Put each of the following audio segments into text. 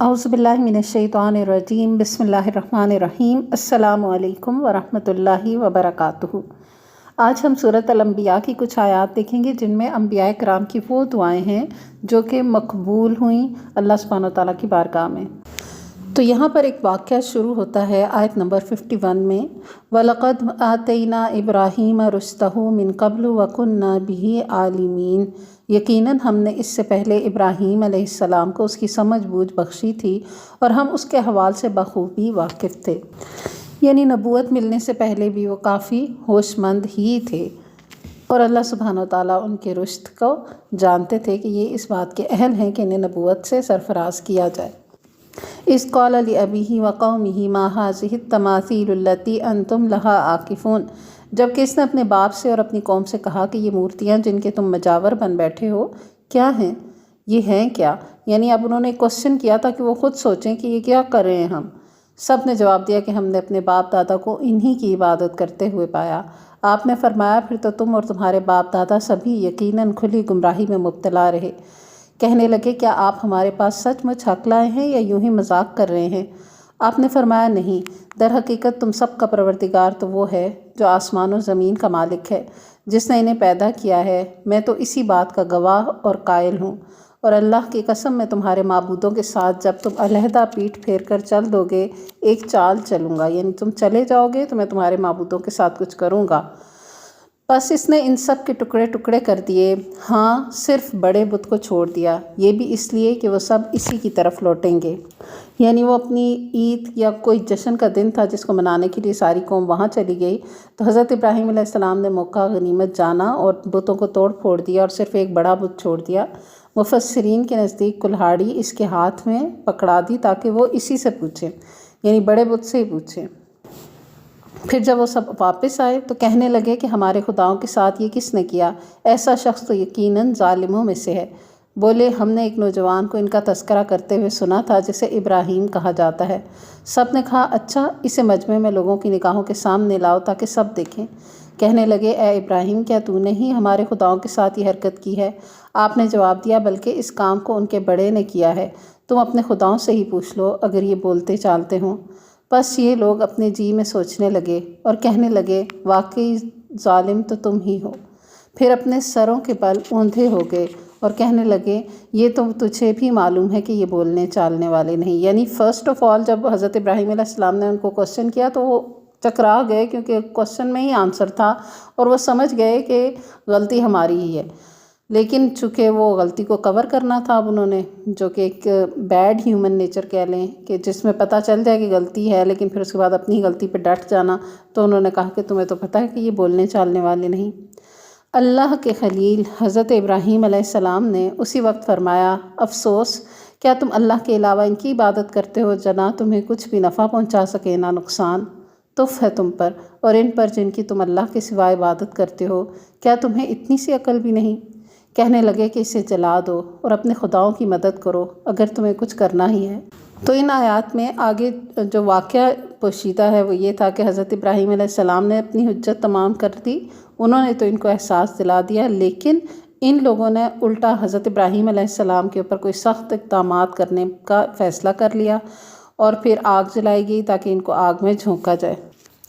اعوذ باللہ من الشیطان الرجیم بسم اللہ الرحمن الرحیم السلام علیکم ورحمۃ اللہ وبرکاتہ۔ آج ہم سورۃ الانبیاء کی کچھ آیات دیکھیں گے جن میں انبیاء کرام کی وہ دعائیں ہیں جو کہ مقبول ہوئیں اللہ سبحانہ وتعالیٰ کی بارگاہ میں۔ تو یہاں پر ایک واقعہ شروع ہوتا ہے آیت نمبر 51 میں، وَلَقَدْ آتَيْنَا إِبْرَاهِيمَ رُشْدَهُ مِن قَبْلُ وَكُنَّا بِهِ عَالِمِينَ۔ یقیناً ہم نے اس سے پہلے ابراہیم علیہ السلام کو اس کی سمجھ بوجھ بخشی تھی اور ہم اس کے احوال سے بخوبی واقف تھے، یعنی نبوت ملنے سے پہلے بھی وہ کافی ہوش مند ہی تھے اور اللہ سبحانہ وتعالیٰ ان کے رشد کو جانتے تھے کہ یہ اس بات کے اہل ہیں کہ انہیں نبوت سے سرفراز کیا جائے۔ اِذْ قَالَ لِأَبِيهِ وَقَوْمِهِ مَا هَٰذِهِ التَّمَاثِيلُ الَّتِي أَنْتُمْ لَهَا عَاكِفُونَ۔ جبکہ اس نے اپنے باپ سے اور اپنی قوم سے کہا کہ یہ مورتیاں جن کے تم مجاور بن بیٹھے ہو کیا ہیں، یہ ہیں کیا؟ یعنی اب انہوں نے کوشچن کیا تھا کہ وہ خود سوچیں کہ یہ کیا کر رہے ہیں ہم۔ سب نے جواب دیا کہ ہم نے اپنے باپ دادا کو انہی کی عبادت کرتے ہوئے پایا۔ آپ نے فرمایا پھر تو تم اور تمہارے باپ دادا سبھی یقیناً کھلی گمراہی میں مبتلا رہے۔ کہنے لگے کیا آپ ہمارے پاس سچ مچ حق لائے ہیں یا یوں ہی مذاق کر رہے ہیں؟ آپ نے فرمایا نہیں، در حقیقت تم سب کا پروردگار تو وہ ہے جو آسمان و زمین کا مالک ہے، جس نے انہیں پیدا کیا ہے، میں تو اسی بات کا گواہ اور قائل ہوں، اور اللہ کی قسم میں تمہارے معبودوں کے ساتھ جب تم علیحدہ پیٹھ پھیر کر چل دو گے ایک چال چلوں گا، یعنی تم چلے جاؤ گے تو میں تمہارے معبودوں کے ساتھ کچھ کروں گا۔ بس اس نے ان سب کے ٹکڑے ٹکڑے کر دیے، ہاں صرف بڑے بت کو چھوڑ دیا، یہ بھی اس لیے کہ وہ سب اسی کی طرف لوٹیں گے۔ یعنی وہ اپنی عید یا کوئی جشن کا دن تھا جس کو منانے کے لیے ساری قوم وہاں چلی گئی، تو حضرت ابراہیم علیہ السلام نے موقع غنیمت جانا اور بتوں کو توڑ پھوڑ دیا اور صرف ایک بڑا بت چھوڑ دیا۔ مفسرین کے نزدیک کلہاڑی اس کے ہاتھ میں پکڑا دی تاکہ وہ اسی سے پوچھیں، یعنی بڑے بت سے ہی پوچھیں۔ پھر جب وہ سب واپس آئے تو کہنے لگے کہ ہمارے خداؤں کے ساتھ یہ کس نے کیا؟ ایسا شخص تو یقیناً ظالموں میں سے ہے۔ بولے ہم نے ایک نوجوان کو ان کا تذکرہ کرتے ہوئے سنا تھا جسے ابراہیم کہا جاتا ہے۔ سب نے کہا اچھا، اسے مجمع میں لوگوں کی نگاہوں کے سامنے لاؤ تاکہ سب دیکھیں۔ کہنے لگے اے ابراہیم، کیا تو نے ہی ہمارے خداؤں کے ساتھ یہ حرکت کی ہے؟ آپ نے جواب دیا بلکہ اس کام کو ان کے بڑے نے کیا ہے، تم اپنے خداؤں سے ہی پوچھ لو اگر یہ بولتے چالتے ہوں۔ بس یہ لوگ اپنے جی میں سوچنے لگے اور کہنے لگے واقعی ظالم تو تم ہی ہو۔ پھر اپنے سروں کے بل اوندھے ہو گئے اور کہنے لگے یہ تو تجھے بھی معلوم ہے کہ یہ بولنے چالنے والے نہیں۔ یعنی فرسٹ آف آل جب حضرت ابراہیم علیہ السلام نے ان کو کوشچن کیا تو وہ چکرا گئے، کیونکہ کوشچن میں ہی آنسر تھا اور وہ سمجھ گئے کہ غلطی ہماری ہی ہے، لیکن چونکہ وہ غلطی کو کور کرنا تھا اب انہوں نے، جو کہ ایک بیڈ ہیومن نیچر کہہ لیں کہ جس میں پتہ چل جائے کہ غلطی ہے لیکن پھر اس کے بعد اپنی غلطی پہ ڈٹ جانا، تو انہوں نے کہا کہ تمہیں تو پتہ ہے کہ یہ بولنے چالنے والے نہیں۔ اللہ کے خلیل حضرت ابراہیم علیہ السلام نے اسی وقت فرمایا افسوس، کیا تم اللہ کے علاوہ ان کی عبادت کرتے ہو جنا تمہیں کچھ بھی نفع پہنچا سکے نہ نقصان؟ تف ہے تم پر اور ان پر جن کی تم اللہ کے سوا عبادت کرتے ہو، کیا تمہیں اتنی سی عقل بھی نہیں؟ کہنے لگے کہ اسے جلا دو اور اپنے خداؤں کی مدد کرو اگر تمہیں کچھ کرنا ہی ہے۔ تو ان آیات میں آگے جو واقعہ پوشیدہ ہے وہ یہ تھا کہ حضرت ابراہیم علیہ السلام نے اپنی حجت تمام کر دی، انہوں نے تو ان کو احساس دلا دیا، لیکن ان لوگوں نے الٹا حضرت ابراہیم علیہ السلام کے اوپر کوئی سخت اقدامات کرنے کا فیصلہ کر لیا اور پھر آگ جلائی گئی تاکہ ان کو آگ میں جھونکا جائے،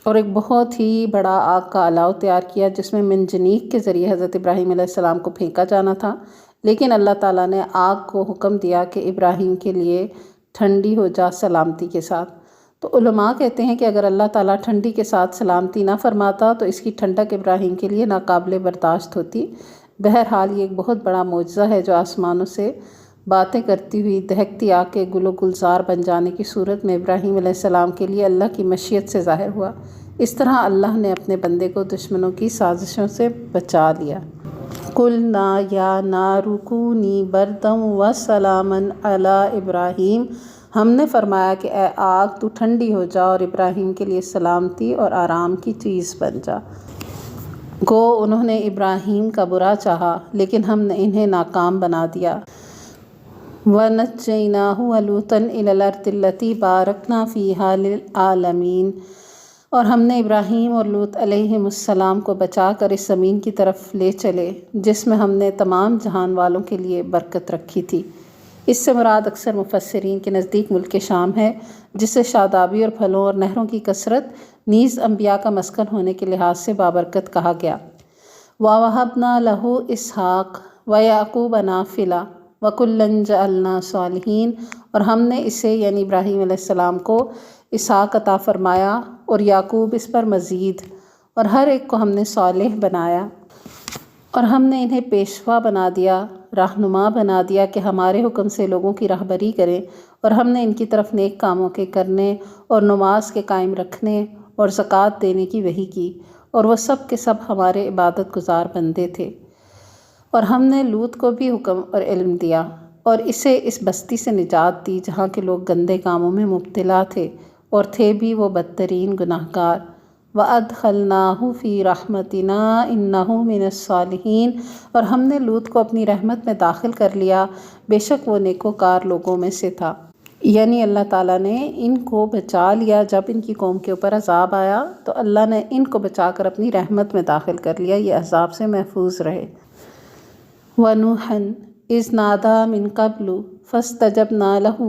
اور ایک بہت ہی بڑا آگ کا الاؤ تیار کیا جس میں منجنیق کے ذریعے حضرت ابراہیم علیہ السلام کو پھینکا جانا تھا، لیکن اللہ تعالیٰ نے آگ کو حکم دیا کہ ابراہیم کے لیے ٹھنڈی ہو جا سلامتی کے ساتھ۔ تو علماء کہتے ہیں کہ اگر اللہ تعالیٰ ٹھنڈی کے ساتھ سلامتی نہ فرماتا تو اس کی ٹھنڈک ابراہیم کے لیے ناقابل برداشت ہوتی۔ بہرحال یہ ایک بہت بڑا معجزہ ہے جو آسمانوں سے باتیں کرتی ہوئی دہکتی آگ کے گل و گلزار بن جانے کی صورت میں ابراہیم علیہ السلام کے لیے اللہ کی مشیت سے ظاہر ہوا۔ اس طرح اللہ نے اپنے بندے کو دشمنوں کی سازشوں سے بچا لیا۔ قُلْنَا يَا نَارُ كُونِي بَرْدًا وَسَلَامًا عَلَىٰ ابراہیم، ہم نے فرمایا کہ اے آگ تو ٹھنڈی ہو جا اور ابراہیم کے لیے سلامتی اور آرام کی چیز بن جا۔ گو انہوں نے ابراہیم کا برا چاہا لیکن ہم نے انہیں ناکام بنا دیا۔ وَنَجَّيْنَاهُ وَلُوطًا إِلَى الْأَرْضِ الَّتِي بَارَكْنَا فِيهَا لِلْعَالَمِينَ، اور ہم نے ابراہیم اور لوط علیہم السلام کو بچا کر اس زمین کی طرف لے چلے جس میں ہم نے تمام جہان والوں کے لیے برکت رکھی تھی۔ اس سے مراد اکثر مفسرین کے نزدیک ملک شام ہے، جسے شادابی اور پھلوں اور نہروں کی کثرت نیز انبیاء کا مسکن ہونے کے لحاظ سے بابرکت کہا گیا۔ وَوَهَبْنَا لَهُ إِسْحَاقَ وَيَعْقُوبَ نَافِلَةً وَكُلًّا جَعَلْنَا صَالِحِينَ، اور ہم نے اسے یعنی ابراہیم علیہ السلام کو اسحاق عطا فرمایا اور یعقوب اس پر مزید، اور ہر ایک کو ہم نے صالح بنایا، اور ہم نے انہیں پیشوا بنا دیا، رہنما بنا دیا کہ ہمارے حکم سے لوگوں کی راہبری کریں، اور ہم نے ان کی طرف نیک کاموں کے کرنے اور نماز کے قائم رکھنے اور زکوٰۃ دینے کی وحی کی، اور وہ سب کے سب ہمارے عبادت گزار بندے تھے۔ اور ہم نے لوط کو بھی حکم اور علم دیا اور اسے اس بستی سے نجات دی جہاں کے لوگ گندے کاموں میں مبتلا تھے اور تھے بھی وہ بدترین گناہگار۔ وَأَدْخَلْنَاهُ فِي رَحْمَتِنَا إِنَّهُ مِنَ الصَّالِحِينَ، اور ہم نے لوط کو اپنی رحمت میں داخل کر لیا، بے شک وہ نیکوکار لوگوں میں سے تھا۔ یعنی اللہ تعالیٰ نے ان کو بچا لیا، جب ان کی قوم کے اوپر عذاب آیا تو اللہ نے ان کو بچا کر اپنی رحمت میں داخل کر لیا، یہ عذاب سے محفوظ رہے۔ وَنُوحًا إِذْ نَادَىٰ مِن قَبْلُ فَاسْتَجَبْنَا لَهُ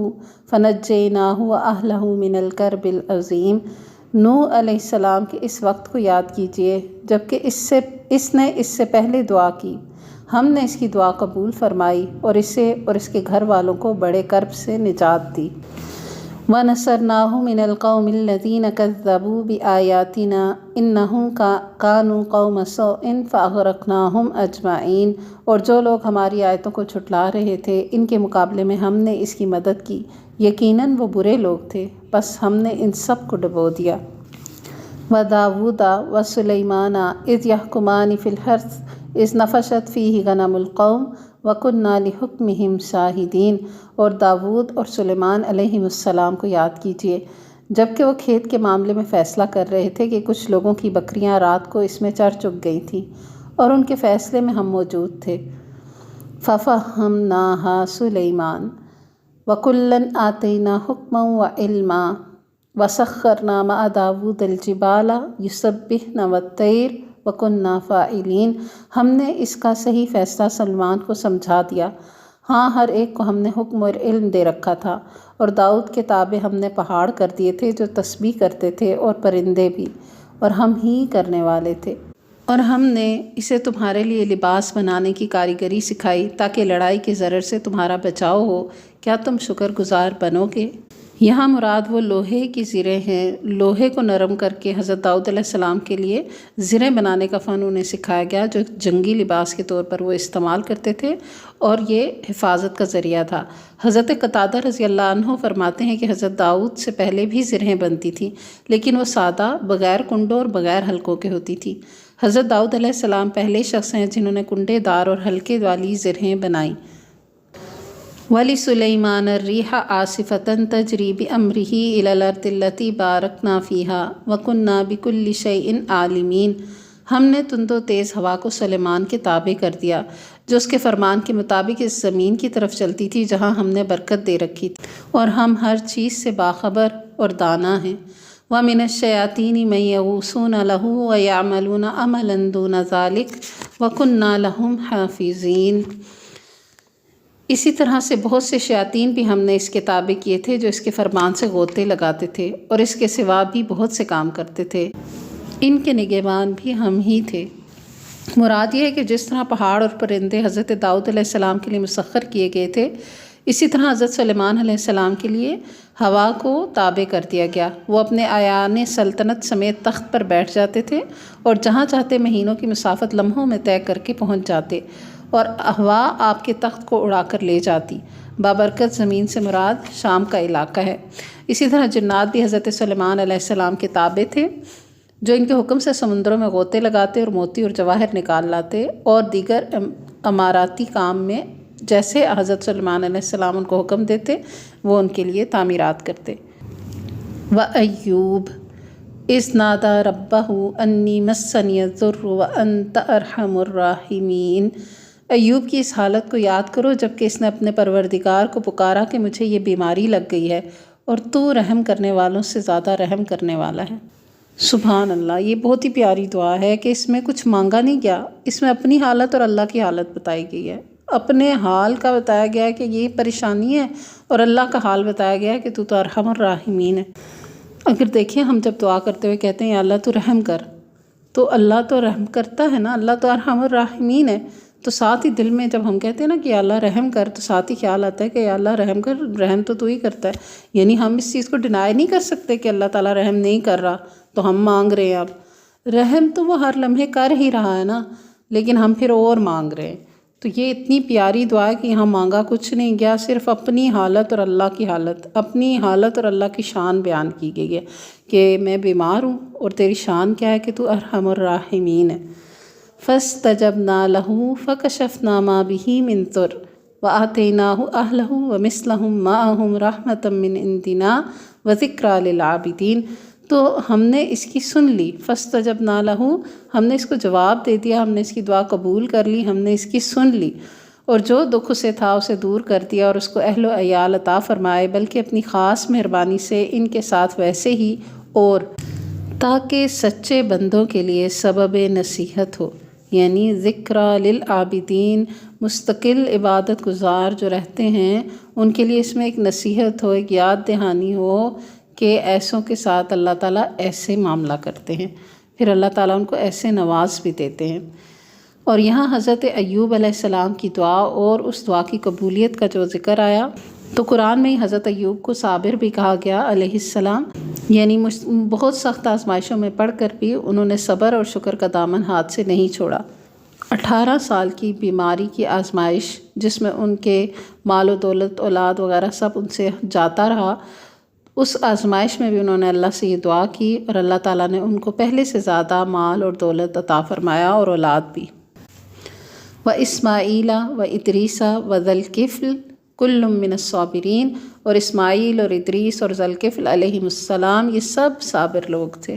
فَنَجَّيْنَاهُ وَأَهْلَهُ مِنَ الْكَرْبِ الْعَظِيمِ۔ نوح علیہ السلام کے اس وقت کو یاد کیجئے جبکہ اس نے اس سے پہلے دعا کی، ہم نے اس کی دعا قبول فرمائی اور اسے اور اس کے گھر والوں کو بڑے کرب سے نجات دی۔ وَنَصَرْنَاهُ مِنَ الْقَوْمِ الَّذِينَ كَذَّبُوا بِآيَاتِنَا إِنَّهُمْ كَانُوا قَوْمَ سَوْءٍ فَأَغْرَقْنَاهُمْ أَجْمَعِينَ، اور جو لوگ ہماری آیتوں کو جھٹلا رہے تھے ان کے مقابلے میں ہم نے اس کی مدد کی، یقیناً وہ برے لوگ تھے، بس ہم نے ان سب کو ڈبو دیا۔ وَدَاوُودَ وَسُلَيْمَانَ إِذْ يَحْكُمَانِ فِي الْحَرْثِ إِذْ نَفَشَتْ فِيهِ غَنَمُ الْقَوْمِ وَكُنَّا لِحُكْمِهِمْ شَاهِدِينَ، اور داود اور سلیمان علیہم السلام کو یاد کیجئے جبکہ وہ کھیت کے معاملے میں فیصلہ کر رہے تھے کہ کچھ لوگوں کی بکریاں رات کو اس میں چر چگ گئی تھیں، اور ان کے فیصلے میں ہم موجود تھے۔ فَفَهَّمْنَاهَا سُلَيْمَانَ وَكُلًّا آتَيْنَا حُكْمًا وَعِلْمًا وَسَخَّرْنَا مَعَ دَاوُودَ الْجِبَالَ يُسَبِّحْنَ وَالطَّيْرَ وَكُنَّا فَاعِلِينَ، ہم نے اس کا صحیح فیصلہ سلیمان کو سمجھا دیا، ہاں ہر ایک کو ہم نے حکم اور علم دے رکھا تھا، اور داؤد کے تابع ہم نے پہاڑ کر دیے تھے جو تسبیح کرتے تھے اور پرندے بھی، اور ہم ہی کرنے والے تھے۔ اور ہم نے اسے تمہارے لیے لباس بنانے کی کاریگری سکھائی تاکہ لڑائی کے ضرر سے تمہارا بچاؤ ہو، کیا تم شکر گزار بنو گے؟ یہاں مراد وہ لوہے کی زریں ہیں، لوہے کو نرم کر کے حضرت داؤد علیہ السلام کے لیے زریں بنانے کا فن انہیں سکھایا گیا جو جنگی لباس کے طور پر وہ استعمال کرتے تھے، اور یہ حفاظت کا ذریعہ تھا۔ حضرت قتادہ رضی اللہ عنہ فرماتے ہیں کہ حضرت داؤد سے پہلے بھی زرہیں بنتی تھیں، لیکن وہ سادہ، بغیر کنڈوں اور بغیر حلقوں کے ہوتی تھیں۔ حضرت داؤد علیہ السلام پہلے شخص ہیں جنہوں نے کنڈے دار اور حلقے والی زرہیں بنائیں۔ وَلِسُلَيْمَانَ الرِّيحَ عَاصِفَةً تَجْرِي بِأَمْرِهِ إِلَى الْأَرْضِ الَّتِي بَارَكْنَا فِيهَا وَكُنَّا بِكُلِّ شَيْءٍ عَالِمِينَ، ہم نے تند و تیز ہوا کو سلیمان کے تابع کر دیا جو اس کے فرمان کے مطابق اس زمین کی طرف چلتی تھی جہاں ہم نے برکت دے رکھی تھی، اور ہم ہر چیز سے باخبر اور دانا ہیں۔ وَمِنَ الشَّيَاطِينِ مَن يَغُوصُونَ لَهُ وَيَعْمَلُونَ عَمَلًا دُونَ ذَلِكَ وَكُنَّا لَهُمْ حَافِظِينَ، اسی طرح سے بہت سے شیاطین بھی ہم نے اس کے تابع کیے تھے جو اس کے فرمان سے غوطے لگاتے تھے اور اس کے سوا بھی بہت سے کام کرتے تھے، ان کے نگہبان بھی ہم ہی تھے۔ مراد یہ ہے کہ جس طرح پہاڑ اور پرندے حضرت داؤد علیہ السلام کے لیے مسخر کیے گئے تھے، اسی طرح حضرت سلیمان علیہ السلام کے لیے ہوا کو تابع کر دیا گیا، وہ اپنے اعیان سلطنت سمیت تخت پر بیٹھ جاتے تھے اور جہاں چاہتے مہینوں کی مسافت لمحوں میں طے کر کے پہنچ جاتے، اور ہوا آپ کے تخت کو اڑا کر لے جاتی۔ بابرکت زمین سے مراد شام کا علاقہ ہے۔ اسی طرح جنات بھی حضرت سلیمان علیہ السلام کے تابع تھے جو ان کے حکم سے سمندروں میں غوطے لگاتے اور موتی اور جواہر نکال لاتے، اور دیگر اماراتی کام میں جیسے حضرت سلیمان علیہ السلام ان کو حکم دیتے وہ ان کے لیے تعمیرات کرتے۔ وَأَيُّوبَ إِذْ نَادَىٰ رَبَّهُ أَنِّي مَسَّنِيَ الضُّرُّ وَأَنْتَ أَرْحَمُ الرَّاحِمِينَ، ایوب کی اس حالت کو یاد کرو جبکہ اس نے اپنے پروردگار کو پکارا کہ مجھے یہ بیماری لگ گئی ہے اور تو رحم کرنے والوں سے زیادہ رحم کرنے والا ہے۔ سبحان اللہ، یہ بہت ہی پیاری دعا ہے کہ اس میں کچھ مانگا نہیں گیا، اس میں اپنی حالت اور اللہ کی حالت بتائی گئی ہے۔ اپنے حال کا بتایا گیا کہ یہ پریشانی ہے، اور اللہ کا حال بتایا گیا کہ تو ارحم الراحمین ہے۔ اگر دیکھیں ہم جب دعا کرتے ہوئے کہتے ہیں یا اللہ تو رحم کر، تو اللہ تو رحم کرتا ہے نا، اللہ تو ارحم الراحمین ہے، تو ساتھ ہی دل میں جب ہم کہتے ہیں نا کہ یا اللہ رحم کر، تو ساتھ ہی خیال آتا ہے کہ یا اللہ رحم کر، رحم تو ہی کرتا ہے۔ یعنی ہم اس چیز کو ڈینائی نہیں کر سکتے کہ اللہ تعالیٰ رحم نہیں کر رہا، تو ہم مانگ رہے ہیں اب رحم، تو وہ ہر لمحے کر ہی رہا ہے نا، لیکن ہم پھر اور مانگ رہے ہیں۔ تو یہ اتنی پیاری دعا ہے کہ یہاں مانگا کچھ نہیں گیا، صرف اپنی حالت اور اللہ کی حالت، اپنی حالت اور اللہ کی شان بیان کی گئی ہے کہ میں بیمار ہوں اور تیری شان کیا ہے کہ تو ارحم الراحمین ہے۔ فاستجبنا له فکشفنا ما به من ضر وآتیناہ اہلہ ومثلہم معہم رحمۃ من عندنا وذکریٰ للعابدین۔ تو ہم نے اس کی سن لی، فاستجبنا لہ، ہم نے اس کو جواب دے دیا، ہم نے اس کی دعا قبول کر لی، ہم نے اس کی سن لی، اور جو دکھ اسے تھا اسے دور کر دیا، اور اس کو اہل و عیال عطا فرمائے، بلکہ اپنی خاص مہربانی سے ان کے ساتھ ویسے ہی، اور تاکہ سچے بندوں کے لیے سبب نصیحت ہو، یعنی ذکریٰ للعابدین، مستقل عبادت گزار جو رہتے ہیں ان کے لیے اس میں ایک نصیحت ہو، ایک یاد دہانی ہو کہ ایسوں کے ساتھ اللہ تعالیٰ ایسے معاملہ کرتے ہیں، پھر اللہ تعالیٰ ان کو ایسے نواز بھی دیتے ہیں۔ اور یہاں حضرت ایوب علیہ السلام کی دعا اور اس دعا کی قبولیت کا جو ذکر آیا، تو قرآن میں ہی حضرت ایوب کو صابر بھی کہا گیا علیہ السلام، یعنی بہت سخت آزمائشوں میں پڑھ کر بھی انہوں نے صبر اور شکر کا دامن ہاتھ سے نہیں چھوڑا۔ 18 سال کی بیماری کی آزمائش، جس میں ان کے مال و دولت، اولاد وغیرہ سب ان سے جاتا رہا، اس آزمائش میں بھی انہوں نے اللہ سے یہ دعا کی، اور اللہ تعالیٰ نے ان کو پہلے سے زیادہ مال اور دولت عطا فرمایا اور اولاد بھی۔ وَإِسْمَاعِيلَ وَإِدْرِيسَ وَذَا الْكِفْلِ كُلٌّ مِّنَ الصَّابِرِينَ، اور اسماعیل اور ادریس اور ذا الکفل علیہم السلام یہ سب صابر لوگ تھے۔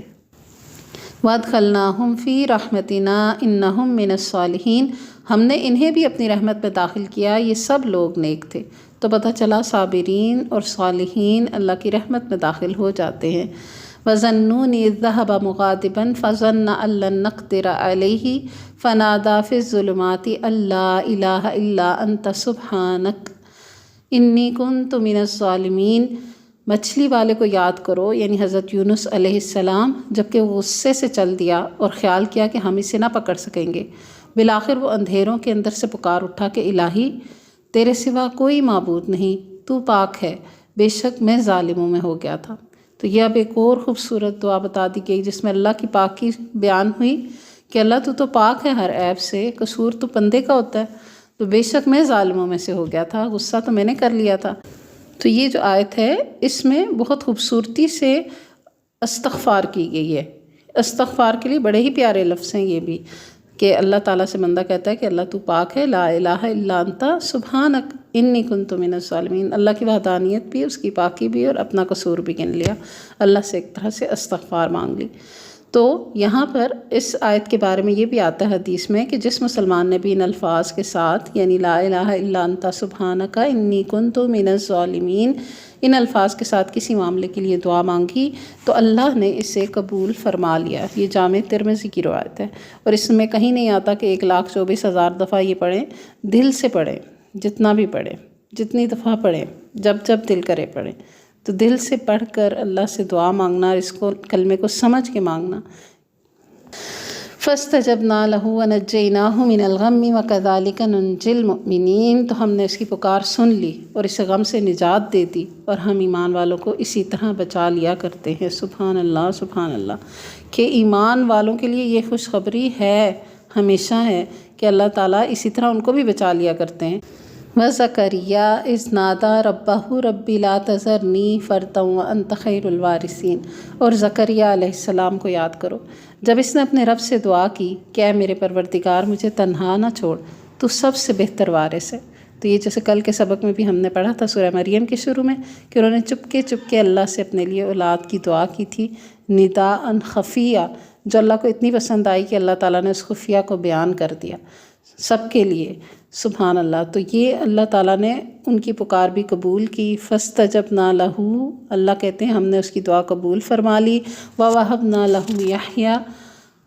وَأَدْخَلْنَاهُمْ فِي رَحْمَتِنَا إِنَّهُمْ مِنَ الصَّالِحِينَ، ہم نے انہیں بھی اپنی رحمت میں داخل کیا، یہ سب لوگ نیک تھے۔ تو پتہ چلا صابرین اور صالحین اللہ کی رحمت میں داخل ہو جاتے ہیں۔ وَظَنُّونِ إِذْ ذَهَبَ مُغَاضِبًا فَظَنَّ أَن لَّن نَّقْدِرَ عَلَيْهِ فَنَادَىٰ فِي الظُّلُمَاتِ أَن لَّا إِلَٰهَ إِلَّا أَنتَ سُبْحَانَكَ إِنِّي كُنتُ مِنَ الظَّالِمِينَ۔ مچھلی والے کو یاد کرو، یعنی حضرت یونس علیہ السلام، جب کہ وہ غصے سے چل دیا اور خیال کیا کہ ہم اسے نہ پکڑ سکیں گے، بالآخر وہ اندھیروں کے اندر سے پکار اٹھا کہ الہی تیرے سوا کوئی معبود نہیں، تو پاک ہے، بے شک میں ظالموں میں ہو گیا تھا۔ تو یہ اب ایک اور خوبصورت دعا بتا دی گئی جس میں اللہ کی پاکی بیان ہوئی کہ اللہ تو پاک ہے ہر عیب سے، قصور تو بندے کا ہوتا ہے، تو بے شک میں ظالموں میں سے ہو گیا تھا، غصہ تو میں نے کر لیا تھا۔ تو یہ جو آیت ہے اس میں بہت خوبصورتی سے استغفار کی گئی ہے۔ استغفار کے لیے بڑے ہی پیارے لفظ ہیں یہ بھی، کہ اللہ تعالیٰ سے بندہ کہتا ہے کہ اللہ تو پاک ہے، لا الہ الا انت سبحانک انی کنت من الظالمین، اللہ کی وحدانیت بھی، اس کی پاکی بھی، اور اپنا قصور بھی گن لیا، اللہ سے ایک طرح سے استغفار مانگ لی۔ تو یہاں پر اس آیت کے بارے میں یہ بھی آتا ہے حدیث میں کہ جس مسلمان نے بھی ان الفاظ کے ساتھ، یعنی لا الہ الا انت سبحانک انی کنت من الظالمین، ان الفاظ کے ساتھ کسی معاملے کے لیے دعا مانگی تو اللہ نے اسے قبول فرما لیا۔ یہ جامع ترمذی کی روایت ہے، اور اس میں کہیں نہیں آتا کہ 1,24,000 دفعہ یہ پڑھیں، دل سے پڑھیں، جتنا بھی پڑھیں، جتنی دفعہ پڑھیں، جب جب دل کرے پڑھیں، تو دل سے پڑھ کر اللہ سے دعا مانگنا، اس کو کلمے کو سمجھ کے مانگنا۔ فَاسْتَجَبْنَا لَهُ وَنَجَّيْنَاهُ مِنَ الْغَمِّ وَكَذَلِكَ نُنْجِي الْمُؤْمِنِينَ، تو ہم نے اس کی پکار سن لی اور اسے غم سے نجات دے دی، اور ہم ایمان والوں کو اسی طرح بچا لیا کرتے ہیں۔ سبحان اللہ، سبحان اللہ، کہ ایمان والوں کے لیے یہ خوشخبری ہے، ہمیشہ ہے، کہ اللہ تعالیٰ اسی طرح ان کو بھی بچا لیا کرتے ہیں۔ وَزَكَرِيَّا إِذْ نَادَىٰ رَبَّهُ رَبِّ لَا تَذَرْنِي فَرْدًا وَأَنْتَ خَيْرُ الْوَارِثِينَ، اور زکریا علیہ السلام کو یاد کرو جب اس نے اپنے رب سے دعا کی کہ اے میرے پروردگار مجھے تنہا نہ چھوڑ، تو سب سے بہتر وارث ہے۔ تو یہ جیسے کل کے سبق میں بھی ہم نے پڑھا تھا سورہ مریم کے شروع میں کہ انہوں نے چپکے اللہ سے اپنے لیے اولاد کی دعا کی تھی، نداء خفیہ، جو اللہ کو اتنی پسند آئی کہ اللہ تعالیٰ نے اس خفیہ کو بیان کر دیا سب کے لیے۔ سبحان اللہ، تو یہ اللہ تعالیٰ نے ان کی پکار بھی قبول کی۔ فاستجبنا لہ، اللہ کہتے ہیں ہم نے اس کی دعا قبول فرما لی۔ ووہبنا لہ یحییٰ،